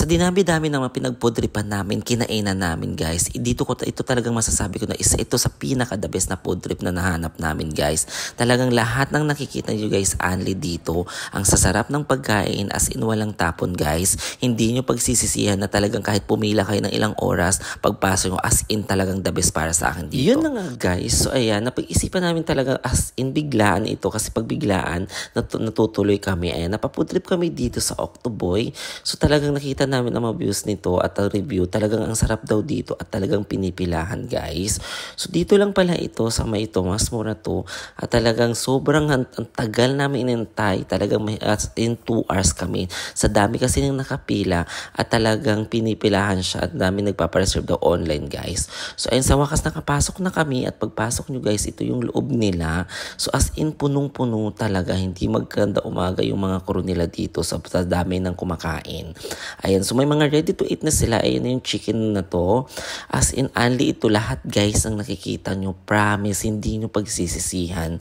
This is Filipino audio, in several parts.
Sa dinami-dami ng mga pinagpudripan namin, kinainan namin guys, ito talagang masasabi ko na isa ito sa pinaka-the best na food trip na nahanap namin guys. Talagang lahat ng nakikita nyo guys, only dito. Ang sasarap ng pagkain as in walang tapon guys. Hindi nyo pagsisisihan na talagang kahit pumila kayo ng ilang oras, pagpasok nyo as in talagang the best para sa akin dito. Yun na nga guys, so ayan, napag-isipan namin talaga as in biglaan ito kasi pag biglaan, natutuloy kami. Ayan, napafood trip kami dito sa Octoboy. So talagang nakita namin ang mga views nito at ang review. Talagang ang sarap daw dito at talagang pinipilahan guys. So dito lang pala ito sa may ito. Mas mura to. At talagang sobrang ang tagal namin inintay. Talagang in 2 hours kami. Sa dami kasi ng nakapila at talagang pinipilahan siya at dami nagpapareserve daw online guys. So ayun sa wakas nakapasok na kami at pagpasok nyo guys ito yung loob nila. So as in punong-puno talaga. Hindi magkanda umaga yung mga crew nila dito sa dami ng kumakain. Ayan, so may mga ready to eat na sila. Ayan yung chicken na to. As in, only ito lahat guys ang nakikita nyo. Promise, hindi nyo pagsisisihan.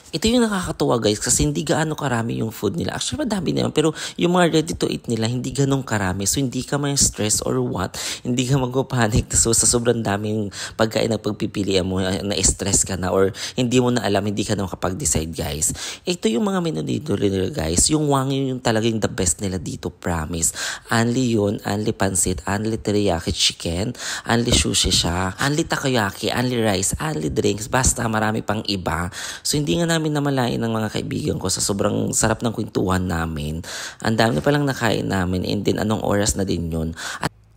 Ito yung nakakatuwa guys kasi hindi gaano karami yung food nila. Actually madami naman pero yung mga ready to eat nila hindi ganong karami. So hindi ka may stress or what. Hindi ka magpapanik. So sa sobrang daming pagkain na pagpipilian mo na-stress ka na or hindi mo na alam, hindi ka na makapag-decide guys. Ito yung mga menu dito rin guys. Yung wangyu yung talagang the best nila dito, promise. Only yun, only pansit, only teriyaki chicken, only sushi siya, only takoyaki, only rice, only drinks. Basta marami pang iba. So hindi nga namin namalayan ng mga kaibigan ko sa sobrang sarap ng kwentuhan namin. Ang dami na palang nakain namin and then anong oras na din yun.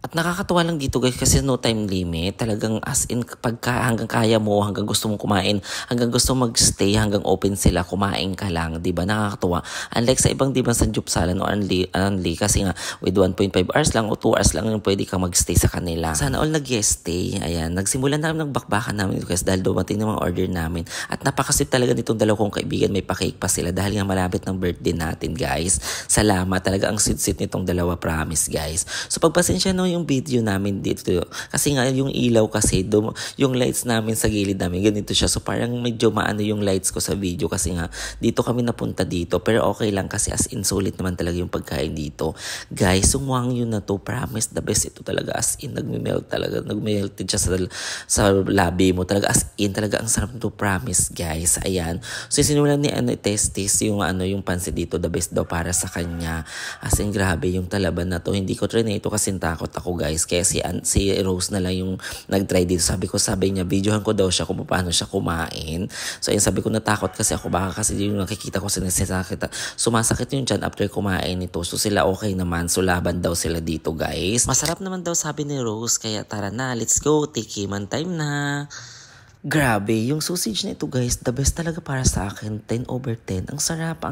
At nakakatuwa lang dito guys kasi no time limit. Talagang as in hanggang kaya mo, hanggang gusto mong kumain, hanggang gusto magstay, hanggang open sila, kumain ka lang. Diba? Nakakatuwa. Unlike sa ibang diba sa Jupsalan o only kasi nga with 1.5 hours lang o 2 hours lang yung pwede kang magstay sa kanila. Sana all nag-guest stay. Ayan. Nagsimula namin nagbakbakan namin guys dahil dumating ng mga order namin. At napakasip talaga nitong dalawa kong kaibigan. May pa-cake pa sila dahil nga malapit ng birthday natin guys. Salamat. Talaga ang sweet nitong dalawa, promise guys. So pagpasensya no yung video namin dito kasi nga yung ilaw kasi yung lights namin sa gilid namin ganito siya, so parang medyo maano yung lights ko sa video kasi nga dito kami napunta dito pero okay lang kasi as in sulit naman talaga yung pagkain dito guys. Yung wangyu na to, promise the best ito talaga, as in nagme-melt talaga, nagme-melted siya sa labi mo talaga, as in talaga ang sarap nito, promise guys. Ayan, so sinulan ni Testis yung yung pansit dito, the best daw para sa kanya, as in grabe yung talaban na to. Hindi ko try na ito kasi takot ako guys, kaya si Rose na lang yung nag-try dito. Sabi niya, videohan ko daw siya kung paano siya kumain. So ayun, sabi ko natakot kasi ako, baka kasi yung nakikita ko sumasakit yung tiyan after kumain nito. So sila okay naman, so laban daw sila dito guys. Masarap naman daw sabi ni Rose, kaya tara na, let's go, tikiman time na. Grabe, yung sausage na ito guys, the best talaga para sa akin, 10/10. Ang sarap,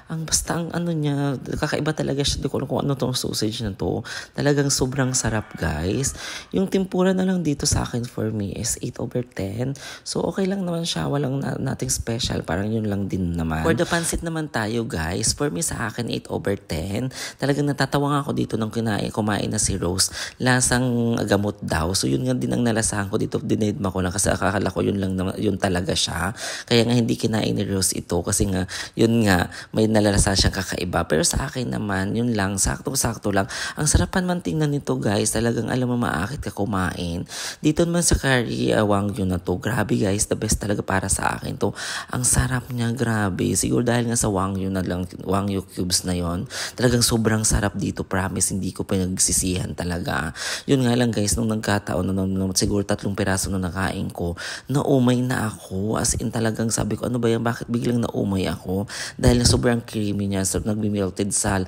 basta ang niya, kakaiba talaga siya. Di ko alam kung ano tong sausage na to. Talagang sobrang sarap guys. Yung tempura na lang dito sa akin for me is 8/10. So okay lang naman siya, walang nating special, parang yun lang din naman. For the pansit naman tayo guys, for me sa akin 8/10. Talagang natatawa nga ako dito nung kumain na si Rose. Lasang gamot daw. So yun nga din ang nalasahan ko dito, dinedma ko lang kasi akala ko yun talaga siya. Kaya nga hindi kinain ni Rose ito kasi nga yun nga may nalalasa siyang kakaiba. Pero sa akin naman yun lang, sakto-sakto lang. Ang sarapan man tingnan nito guys, talagang alam mo maakit ka kumain. Dito naman sa curry wangyu na to, grabe guys, the best talaga para sa akin to. Ang sarap niya, grabe. Siguro dahil nga sa wangyu na lang, wangyu cubes na yon, talagang sobrang sarap dito, promise. Hindi ko pinagsisihan talaga. Yun nga lang guys, nung nagkataon siguro 3 piraso na nakain ko, naumay na ako. As in talagang sabi ko, ano ba yan? Bakit biglang naumay ako? Dahil na sobrang creamy niya. So, nagme-melted sa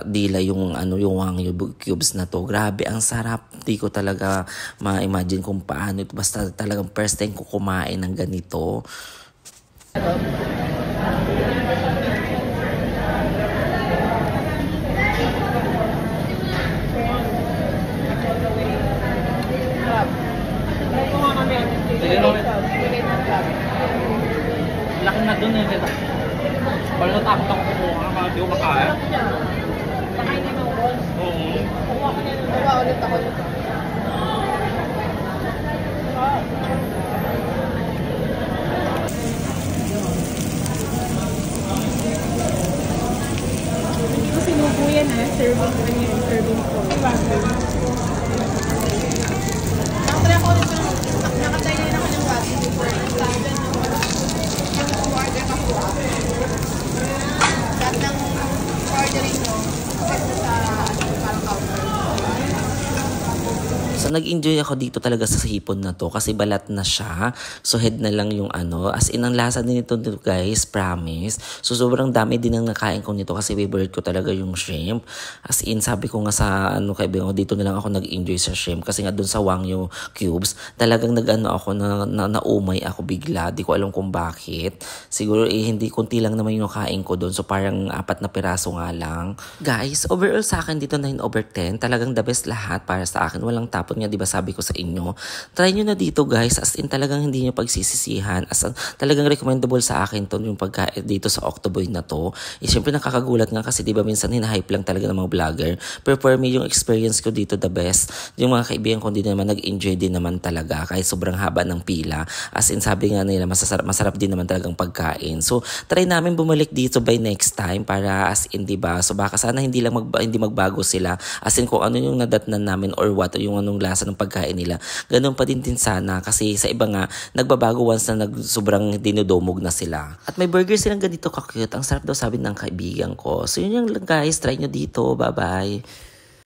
dila yung wangyu cubes na to. Grabe, ang sarap. Di ko talaga ma-imagine kung paano ito. Basta talagang first time ko kumain ng ganito. Laki na doon yun dito. Wala natakot ako kung hindi ko makain. Pakainin mo ko? Oo. Kuha ulit ako dito. Hindi ko sinubo yan ha. Serving ko yun. serving po. Nakatry ako ulit nakatry na naman yung wagyu before. Sabi na yung order ka po. Lahat ng ordering mo, kasi sa parang counter. So nag-enjoy ako dito talaga sa hipon na to kasi balat na siya. So head na lang yung ano. As in ang lasa din ito guys, promise. So sobrang dami din ang nakain ko nito kasi favorite ko talaga yung shrimp. As in sabi ko nga sa ano kaibigan ko dito na lang ako nag-enjoy sa shrimp kasi nga dun sa wagyu cubes talagang nag-ano ako naumay ako bigla. Di ko alam kung bakit. Siguro hindi konti lang naman yung kain ko dun. So parang 4 na piraso nga lang. Guys, overall sa akin dito 9/10. Talagang the best lahat para sa akin. Walang tapon nga, di ba sabi ko sa inyo. Try nyo na dito guys, as in talagang hindi nyo pagsisisihan. Talagang recommendable sa akin to yung pagkain dito sa Octoboy na to. Siyempre nakakagulat nga kasi di ba minsan hinahype lang talaga ng mga vlogger. Pero for me, yung experience ko dito the best. Yung mga kaibigan ko din naman nag-enjoy din naman talaga kahit sobrang haba ng pila. As in sabi nga nila masarap din naman talagang pagkain. So try namin bumalik dito by next time para as in di ba. So baka sana hindi magbago sila. As in kung ano yung nadatnan namin or what yung anong lasa ng pagkain nila. Ganun pa din sana kasi sa iba nga nagbabago once na sobrang dinudumog na sila. At may burger silang ganito ka-cute. Ang sarap daw sabi ng kaibigan ko. So yun yung guys, try nyo dito. Bye-bye.